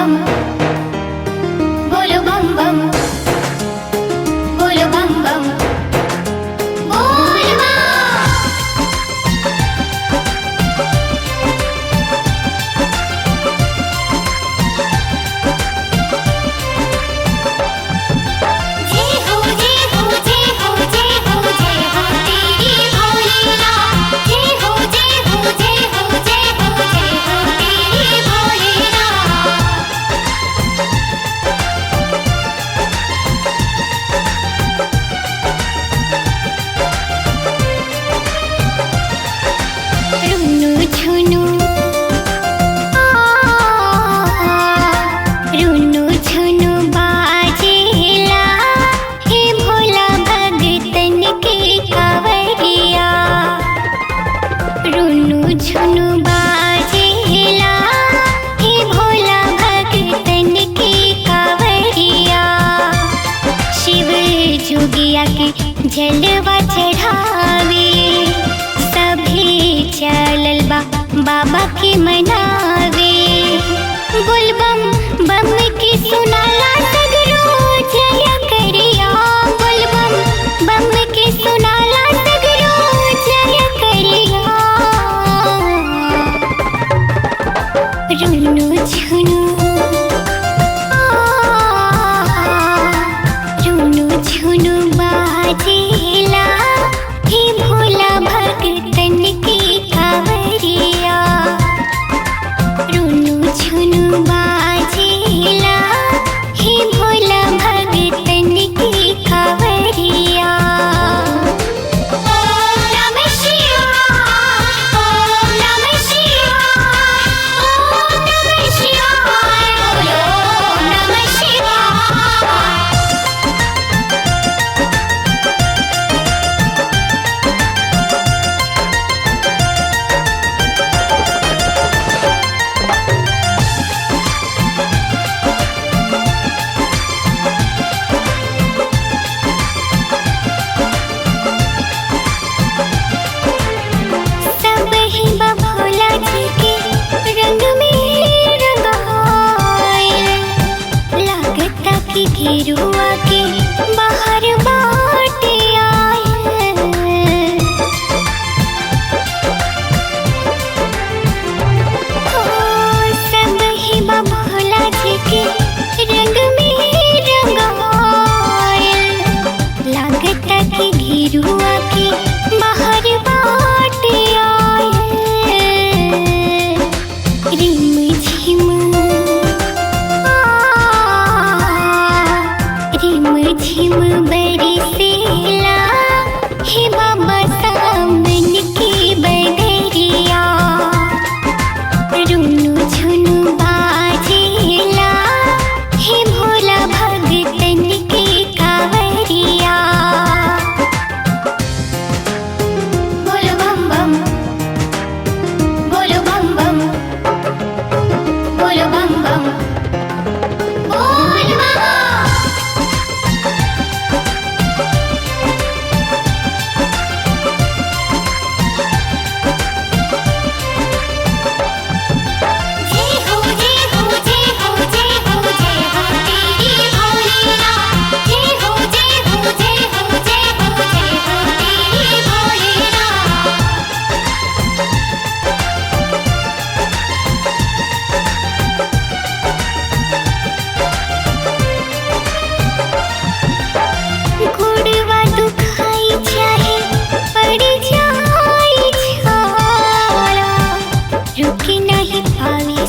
बम बोलो बम बम बोलो बम बम बोल बम। जय हो जय हो जय हो जय हो जय हो तेरी भोलेनाथ। जय हो जय हो जय हो जय हो जय हो तेरी भोलेनाथ। रुनु झुनु रुनु झुनु बाजेला हे भोला भगतन के कांवरिया। रुनु झुनु बाजेला हे भोला भगतन के कांवरिया। शिव जोगिया के जलवा चढ़ावे सभी चलल बा बाबा के मनावे। बोल बम बम की सुनाला सगरो जय करिया। बोल बम बम की सुनाला सगरो जय करिया। रुनु झुनु रुनु झुनु बाजेला हे भोला भगतन के कांवरिया। रुनु झुनु बाजेला हे भोला भगतन के कांवरिया। ओम नमः शिवाय ओम नमः शिवाय ओम नमः शिवाय बोलो ओम नमः शिवाय। सब ही बा भोला जी के रंग में रंगायल। लागता कि गिरुआ के बाहर बाटे आयल। ओ सब ही बा भोला जी के रंग में रंगायल। लागता कि गिरुआ के बाहर बाटे आयल। रिम झिम रिम झिम बरसेला हे बाबा सावन की बदरिया। रुनु झुनु बाजेला हे भोला भगतन के कांवरिया। बोलो बम बम बोलो बम बम बोलो बम बम बोल बम। जय हो जय हो जय हो जय हो जय हो तेरी भोलेनाथ। जय हो जय हो जय हो जय हो जय हो तेरी भोलेनाथ। गुड़वा दुखाई चाहे पड़ जाए छाड़ा। रुक नहीं पावे